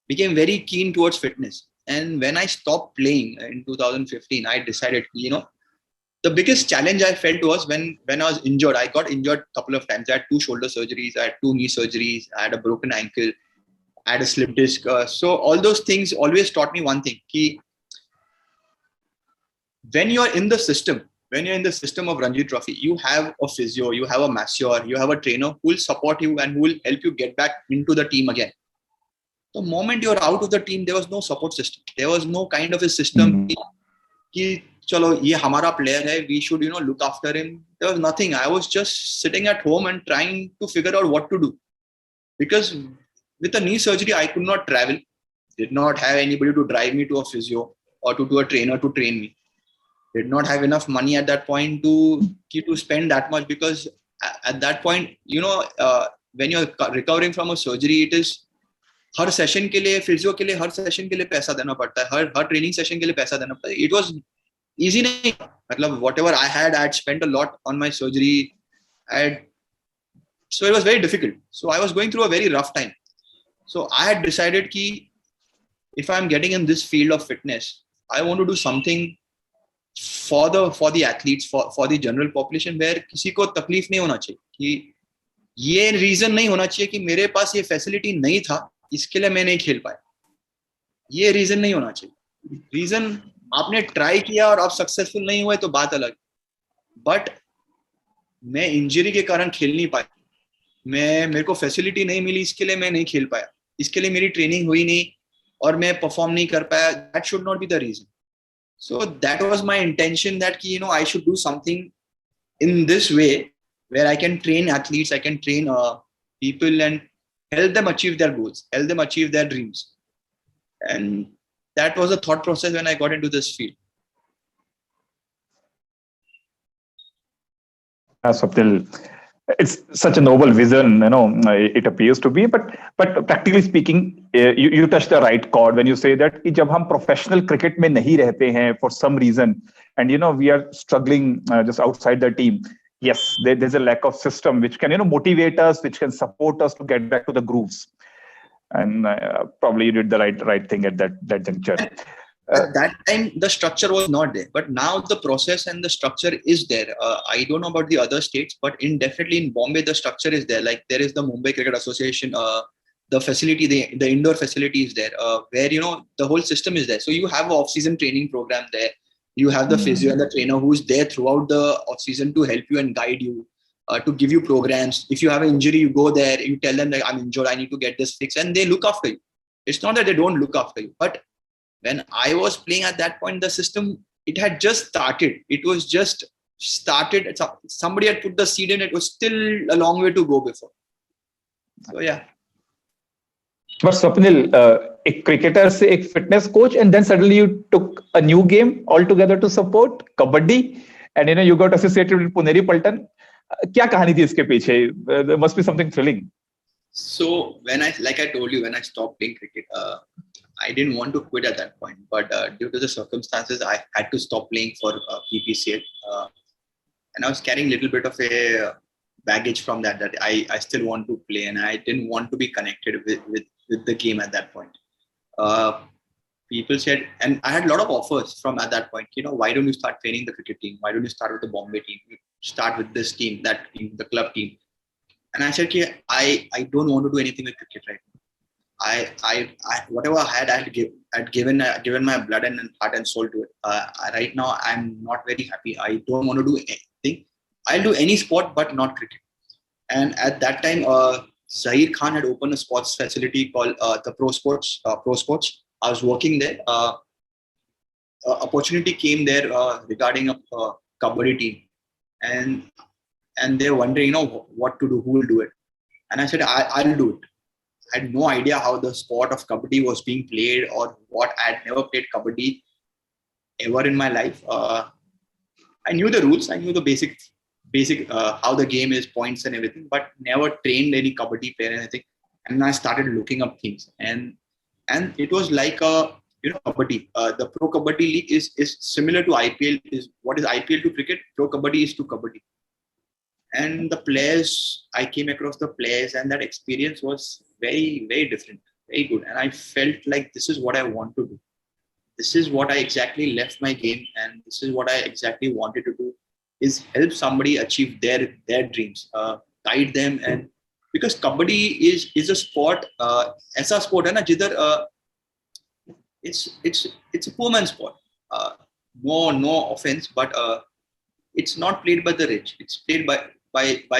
became very keen towards fitness. And when I stopped playing in 2015, I decided, the biggest challenge I felt was when I was injured. I got injured a couple of times. I had 2 shoulder surgeries, I had 2 knee surgeries, I had a broken ankle, I had a slip disc. So all those things always taught me one thing: when you're in the system of Ranji Trophy, you have a physio, you have a masseur, you have a trainer who will support you and who will help you get back into the team again. The moment you're out of the team, there was no support system. There was no kind of a system कि चलो ये हमारा player है, we should look after him. There was nothing. I was just sitting at home and trying to figure out what to do, because with a knee surgery I could not travel, did not have anybody to drive me to a physio or to a trainer to train me, did not have enough money at that point to spend that much, because at that point when you're recovering from a surgery, her session के लिए physio के लिए हर session के लिए पैसा देना पड़ता है, हर ट्रेनिंग सेशन के लिए पैसा देना पड़ता है. इट वाज इजी नहीं, मतलब whatever I had spent a lot on my surgery. So it was very difficult. So I was going through a very rough time. So I had decided ki if I'm getting in this field of fitness, I want to do something for the athletes, for the general population, where किसी को तकलीफ नहीं होना चाहिए कि ये reason नहीं होना चाहिए कि मेरे पास ये फैसिलिटी नहीं था इसके लिए मैं नहीं खेल पाया. ये रीजन नहीं होना चाहिए. रीजन आपने ट्राई किया और आप सक्सेसफुल नहीं हुए तो बात अलग, बट मैं इंजरी के कारण खेल नहीं पाया, मेरे को फैसिलिटी नहीं मिली इसके लिए मैं नहीं खेल पाया, इसके लिए मेरी ट्रेनिंग हुई नहीं और मैं परफॉर्म नहीं कर पाया. That should not be the reason. So that was my intention, that I should do something in this way where I can train athletes, I can train people and help them achieve their goals, help them achieve their dreams. And that was the thought process when I got into this field. Swapnil, it's such a noble vision, it appears to be, but practically speaking, you touch the right chord when you say that कि जब हम professional cricket में नहीं रहते हैं for some reason, and we are struggling just outside the team. Yes, there's a lack of system which can motivate us, which can support us to get back to the grooves. And probably you did the right thing at that juncture. At that time, the structure was not there, but now the process and the structure is there. I don't know about the other states, but definitely in Bombay, the structure is there. Like there is the Mumbai Cricket Association, the facility, the indoor facility is there, where the whole system is there. So you have an off-season training program there. You have the physio and the trainer who is there throughout the off-season to help you and guide you, to give you programs. If you have an injury, you go there, you tell them that I'm injured, I need to get this fixed, and they look after you. It's not that they don't look after you, but when I was playing at that point, the system, it had just started. It was just started. Somebody had put the seed in. It was still a long way to go before. So yeah. But Swapnil, a cricketer से एक fitness coach, and then suddenly you took a new game altogether to support Kabaddi, and you got associated with Puneri Paltan. क्या कहानी थी इसके पीछे? There must be something thrilling. So like I told you, when I stopped playing cricket, I didn't want to quit at that point, but due to the circumstances, I had to stop playing for PPCL, and I was carrying a little bit of a baggage from that I still want to play, and I didn't want to be connected with the game at that point. People said, and I had a lot of offers from at that point. Why don't you start training the cricket team? Why don't you start with the Bombay team? You start with this team, that team, the club team. And I said, I don't want to do anything with cricket right now. I whatever I had given my blood and heart and soul to it. Right now, I'm not very happy. I don't want to do anything. I'll do any sport, but not cricket. And at that time, Zahir Khan had opened a sports facility called the Pro Sports. I was working there. Opportunity came there regarding a Kabaddi team, and they're wondering, what to do, who will do it. And I said, I'll do it. I had no idea how the sport of Kabaddi was being played or what. I had never played Kabaddi ever in my life. I knew the rules. I knew the basic how the game is, points and everything, but never trained any Kabaddi player or anything. And I started looking up things, and it was like Kabaddi. The Pro Kabaddi League is similar to IPL. What is IPL to cricket? Pro Kabaddi is to Kabaddi. And the players, I came across the players, and that experience was very, very different, very good. And I felt like this is what I want to do. This is what I exactly left my game, and this is what I exactly wanted to do, is help somebody achieve their dreams, guide them. And because Kabaddi is a sport, ऐसा sport है ना जिधर it's a poor man's sport. No offense, but it's not played by the rich. It's played by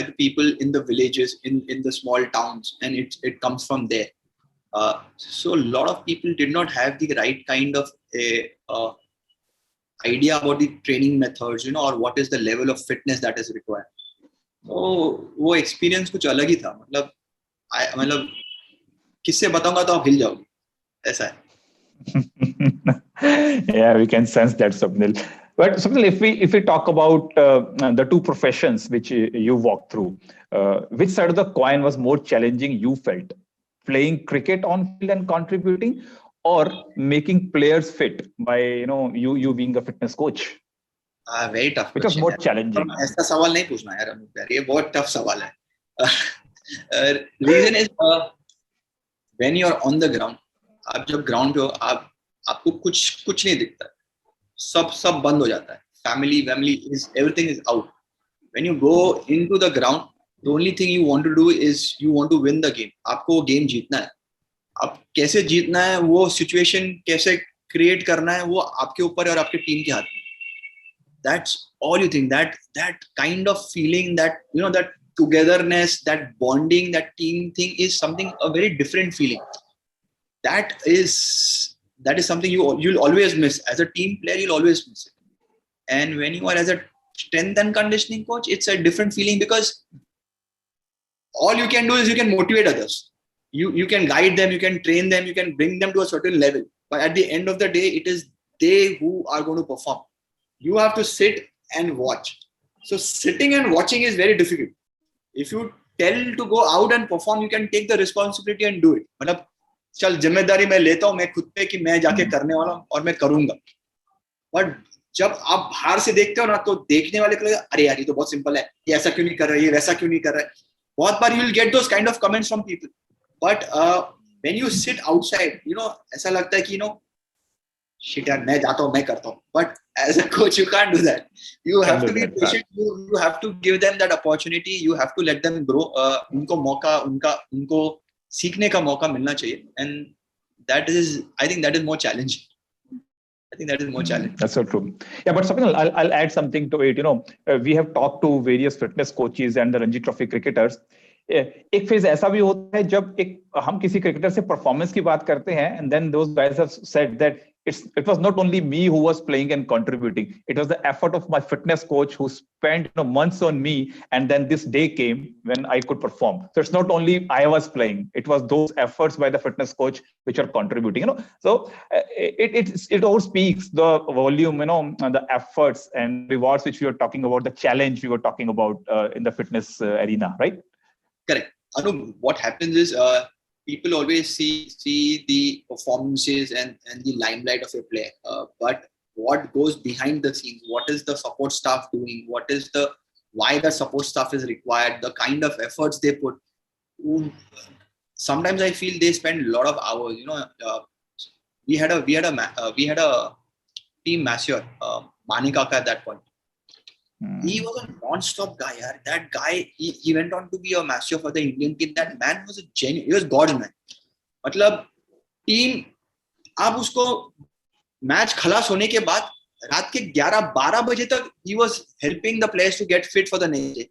the people in the villages, in the small towns, and it comes from there. So a lot of people did not have the right kind of idea about the training methods, or what is the level of fitness that is required. So वो experience कुछ अलग ही था. मतलब किससे बताऊंगा तो आप हिल जाओगे, ऐसा है. Yeah, we can sense that, Swapnil. But Swapnil, if we talk about the two professions which you walked through, which side of the coin was more challenging you felt? playing cricket on field and contributing, or making players fit by you being a fitness coach? Very tough Which was question. more challenging? ऐसा सवाल नहीं पूछना यार अनूप यार, ये बहुत tough सवाल है. Reason is when you are on the ground, आप जब ground पे हो, आपको कुछ नहीं दिखता, सब बंद हो जाता है. Family is everything is out. When you go into the ground, the only thing you want to do is you want to win the game. आपको वो game जीतना है. अब कैसे जीतना है, वो situation कैसे create करना है, वो आपके ऊपर है और आपके team के हाथ में. That's all you think. That kind of feeling, that that togetherness, that bonding, that team thing is something, a very different feeling. That is something you'll always miss as a team player. You'll always miss it. And when you are as a strength and conditioning coach, it's a different feeling, because all you can do is you can motivate others. You can guide them, you can train them, you can bring them to a certain level. But at the end of the day, it is they who are going to perform. You have to sit and watch. So sitting and watching is very difficult. If you tell to go out and perform, you can take the responsibility and do it. मतलब चल जिम्मेदारी मैं लेता हूँ मैं खुद पे कि मैं जाके करने वाला हूँ और मैं करूँगा. But जब आप बाहर से देखते हो ना, तो देखने वाले को लगेगा अरे यार ये तो बहुत सिंपल है, ये ऐसा क्यों नहीं कर रहा है, ये वैसा क्यों नहीं कर रहा है. बहुत बार you will get those kind of comments from people. But when you sit outside, ऐसा लगता है कि shit यार मैं जाता हूँ मैं करता हूँ. But as a coach you can't do that. You have to be patient. You have to give them that opportunity. You have to let them grow. उनको मौका, उनको सीखने का मौका मिलना चाहिए. And I think that is more challenging. That's so true. Yeah, but Swapnil, I'll add something to it. We have talked to various fitness coaches and the Ranji Trophy cricketers. एक phase ऐसा भी होता है जब हम किसी cricketer से performance की बात करते हैं, and then those guys have said that it was not only me who was playing and contributing. It was the effort of my fitness coach who spent months on me, and then this day came when I could perform. So it's not only I was playing; it was those efforts by the fitness coach which are contributing. So it all speaks the volume, and the efforts and rewards which we were talking about, the challenge we were talking about in the fitness arena, right? Correct. Anu, what happens is people always see the performances and the limelight of a player, but what goes behind the scenes, what is the support staff doing, why the support staff is required, the kind of efforts they put. Sometimes I feel they spend a lot of hours. We had a team masseur, Manikaka at that point. He was a non-stop guy. Yaar. That guy, he went on to be a master for the Indian team. That man was a genuine. He was God's man. मतलब team आप उसको match खलास होने के बाद रात के 11-12 बजे तक he was helping the players to get fit for the next day.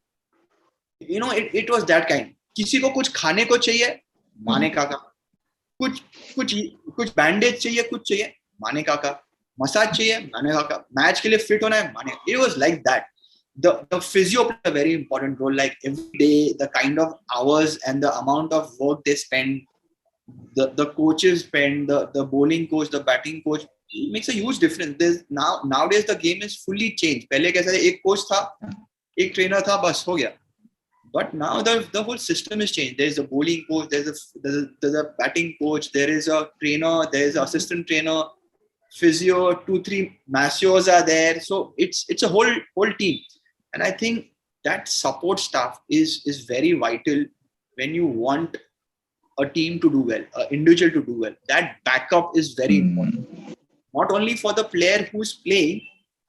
It was that kind. किसी को कुछ खाने को चाहिए, माने काका. कुछ बैंडेज चाहिए, कुछ चाहिए, माने काका. मसाज चाहिए, माने काका. मैच के लिए फिट होना है, माने. It was like that. The physio plays a very important role. Like every day, the kind of hours and the amount of work they spend, the coaches spend, the bowling coach, the batting coach, it makes a huge difference. Nowadays the game is fully changed. पहले कैसा था, एक coach था, एक trainer था, बस हो गया. But now the whole system is changed. There is a bowling coach, there's a batting coach, there is a trainer, there is an assistant trainer, physio, 2-3 masseurs are there. So it's a whole team. And I think that support staff is very vital when you want a team to do well, an individual to do well. That backup is very important. Not only for the player who's playing,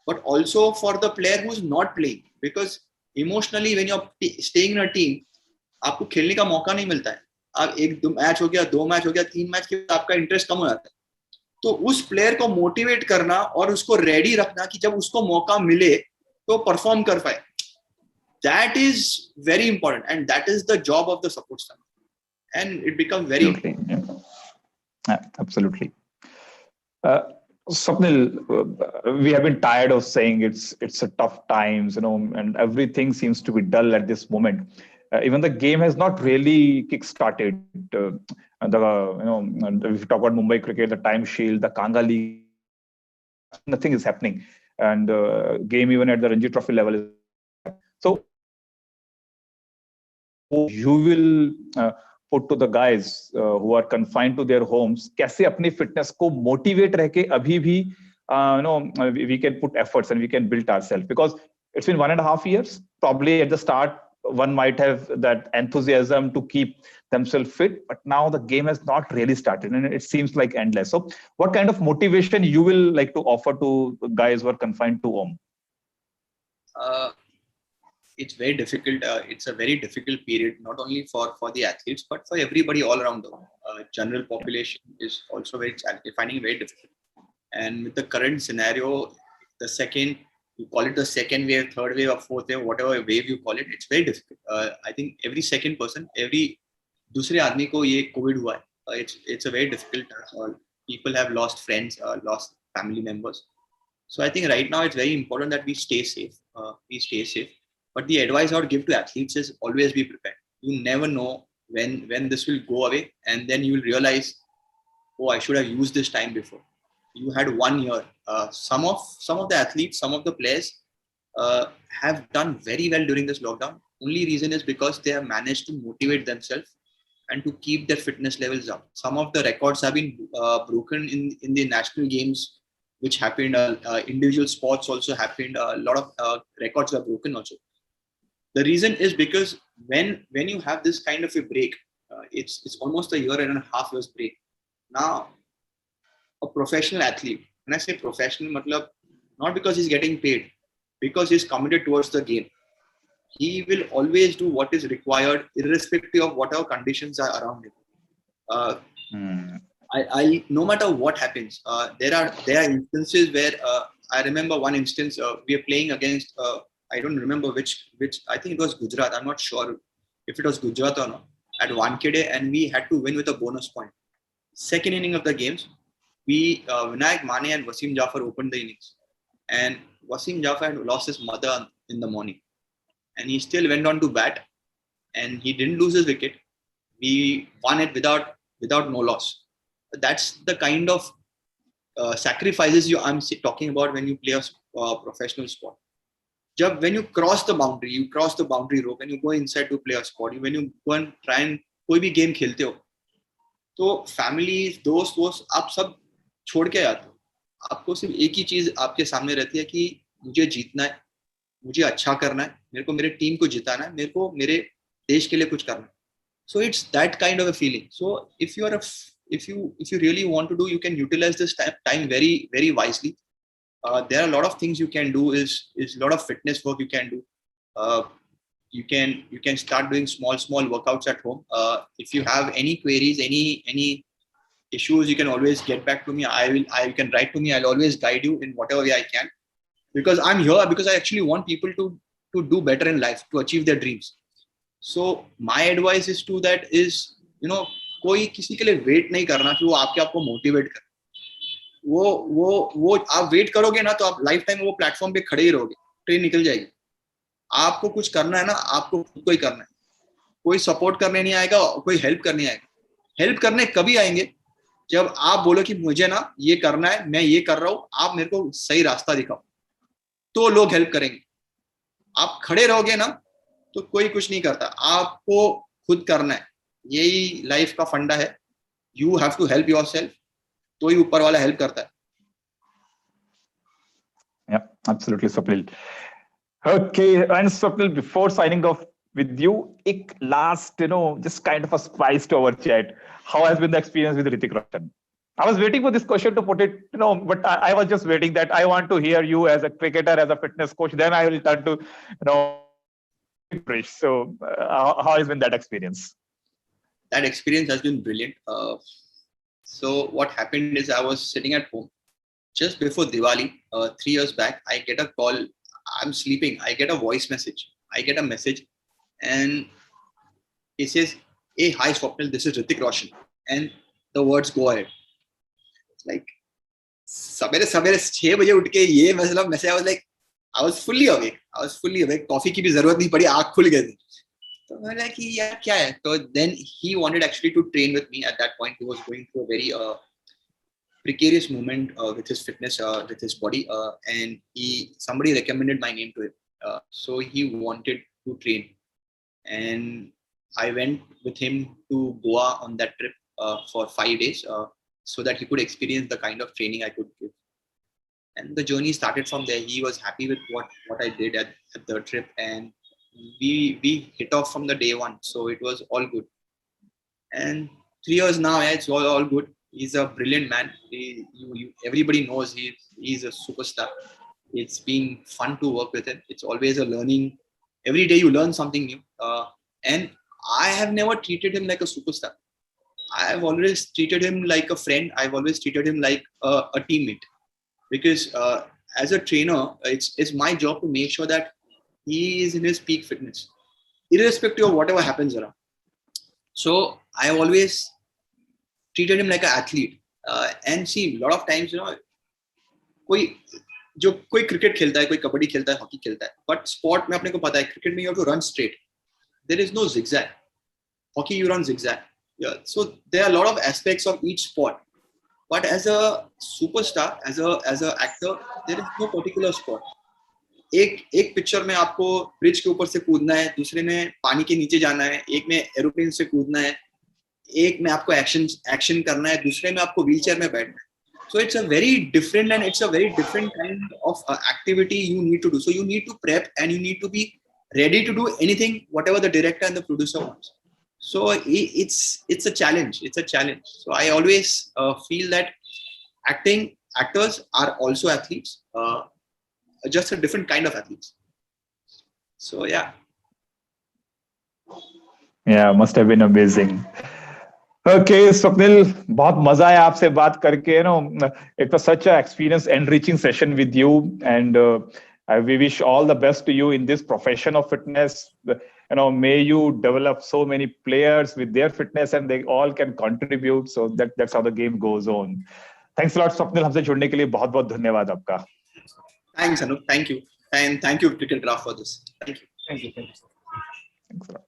but also for the player who's not playing. Because emotionally, when you're staying in a team, आपको खेलने का मौका नहीं मिलता है. अब एक match हो गया, 2 मैच हो गया, 3 मैच के बाद आपका इंटरेस्ट कम हो जाता है. तो उस प्लेयर को मोटिवेट करना और उसको रेडी रखना कि जब उसको मौका मिले तो परफॉर्म कर पाए, that is very important, and that is the job of the support staff, and it becomes very important. Yeah, absolutely. Swapnil, we have been tired of saying it's a tough times, and everything seems to be dull at this moment. Even the game has not really kick-started. If you talk about Mumbai cricket, the Time Shield, the Kanga League, nothing is happening, and game even at the Ranji Trophy level is. So you will put to the guys who are confined to their homes, कैसे अपनी fitness को motivate रह के अभी भी we can put efforts and we can build ourselves, because it's been 1.5 years. Probably at the start, one might have that enthusiasm to keep themselves fit, but now the game has not really started and it seems like endless. So what kind of motivation you will like to offer to guys who are confined to home? It's very difficult. It's a very difficult period, not only for the athletes, but for everybody all around the world. General population is also finding it very difficult. And with the current scenario, the second, you call it the second wave, third wave, or fourth wave, whatever wave you call it, it's very difficult. I think every second person, every दूसरे आदमी को ये COVID हुआ है. It's a very difficult time. People have lost friends, lost family members. So I think right now it's very important that we stay safe. But the advice I would give to athletes is always be prepared. You never know when this will go away, and then you will realize, oh, I should have used this time before. You had 1 year. Some of the athletes, some of the players have done very well during this lockdown. Only reason is because they have managed to motivate themselves and to keep their fitness levels up. Some of the records have been broken in the national games, which happened. Individual sports also happened. A lot of records were broken also. The reason is because when you have this kind of a break, it's almost a 1.5 years break. Now, a professional athlete, when I say professional, not because he's getting paid, because he's committed towards the game. He will always do what is required, irrespective of whatever conditions are around him. I no matter what happens, there are instances where I remember one instance. We are playing against I don't remember which I think it was Gujarat. I'm not sure if it was Gujarat or not, at Wankhede, and we had to win with a bonus point. Second inning of the games, we Vinayak Mane and Wasim Jafar opened the innings, and Wasim Jafar had lost his mother in the morning, and he still went on to bat, and he didn't lose his wicket. We won it without no loss. That's the kind of sacrifices I'm talking about when you play a professional sport. When you cross the boundary rope, when you go inside to play a sport, when you go and try and कोई भी game खेलते हो, तो family, दोस्त आप सब छोड़ के आते हो. आपको सिर्फ एक ही चीज आपके सामने रहती है कि मुझे जीतना है, मुझे अच्छा करना है, मेरे को मेरे टीम को जिताना है, मेरे को मेरे देश के लिए कुछ करना है. So it's that kind of a feeling. So if you really want to do, you can utilize this time very, very wisely. There are a lot of things you can do. Is a lot of fitness work you can do. You can start doing small workouts at home. If you have any queries, any issues, you can always get back to me. You can write to me. I'll always guide you in whatever way I can, because I'm here because I actually want people to do better in life, to achieve their dreams. So my advice is to that is, कोई किसी के लिए wait नहीं करना कि वो आपको motivate करे. वो आप वेट करोगे ना, तो आप लाइफ टाइम वो प्लेटफॉर्म पे खड़े ही रहोगे, ट्रेन निकल जाएगी. आपको कुछ करना है ना, आपको खुद को ही करना है. कोई सपोर्ट करने नहीं आएगा, कोई हेल्प करने आएगा. हेल्प करने कभी आएंगे जब आप बोलो कि मुझे ना ये करना है, मैं ये कर रहा हूँ, आप मेरे को सही रास्ता दिखाओ, तो लोग हेल्प करेंगे. आप खड़े रहोगे ना, तो कोई कुछ नहीं करता. आपको खुद करना है. यही लाइफ का फंडा है. You have to help yourself, तो ही ऊपर वाला हेल्प करता है. Yeah, absolutely, Swapneel. Okay, and Swapneel, before signing off with you, एक last, just kind of a spice to our chat. How has been the experience with Hritik Roshan? I was waiting for this question to put it, but I was just waiting that I want to hear you as a cricketer, as a fitness coach. Then I will turn to, So how has been that experience? That experience has been brilliant. So what happened is I was sitting at home just before Diwali, 3 years back. I get a call. I'm sleeping. I get a voice message. I get a message, and it says, "Hey, hi Swapneel, this is Hritik Roshan," and the words go ahead. It's like सवेरे 6 बजे उठ के ये मतलब message. I was like, I was fully awake. Coffee की भी जरूरत नहीं पड़ी, आँख खुल गए थे. तो मैं लगा कि यार क्या है. तो then he wanted actually to train with me. At that point he was going through a very precarious moment with his fitness, with his body, and somebody recommended my name to him. So he wanted to train, and I went with him to Goa on that trip for 5 days so that he could experience the kind of training I could give. And the journey started from there. He was happy with what I did at the trip, and we hit off from the day one. So it was all good. And 3 years now, yeah, it's all good. He's a brilliant man. Everybody knows he's a superstar. It's been fun to work with him. It's always a learning. Every day you learn something new. And I have never treated him like a superstar. I've always treated him like a friend. I've always treated him like a teammate. Because as a trainer, it's my job to make sure that he is in his peak fitness, irrespective of whatever happens around. So I have always treated him like an athlete. And see, a lot of times, कोई cricket खेलता है, कोई कबड्डी खेलता है, hockey खेलता है, but sport में अपने को पता है, क्रिकेट में you have to run straight. There is no zigzag. Hockey you run zigzag. Yeah, so there are a lot of aspects of each sport. But as a superstar, as a actor, there is no particular sport. एक picture में आपको bridge के ऊपर से कूदना है, दूसरे में पानी के नीचे जाना है, एक में एरोप्लेन से कूदना है, एक में आपको एक्शन करना है, दूसरे में आपको व्हीलचेयर में बैठना है. So it's a very different kind of activity you need to do. So you need to prep and you need to be ready to do anything, whatever the director and the producer wants. So it's a challenge. So I always feel that actors are also athletes, just a different kind of athletes. So yeah, must have been amazing. Okay, Swapneel, बहुत मजा आया आपसे बात करके. It was such an experience enriching session with you, and we wish all the best to you in this profession of fitness. May you develop so many players with their fitness and they all can contribute. So that's how the game goes on. Thanks a lot, Swapneel. हमसे जुड़ने के लिए बहुत-बहुत धन्यवाद आपका. Thanks, Anup. Thank you. And thank you, Cricketgraph, for this. Thank you. Thanks a lot.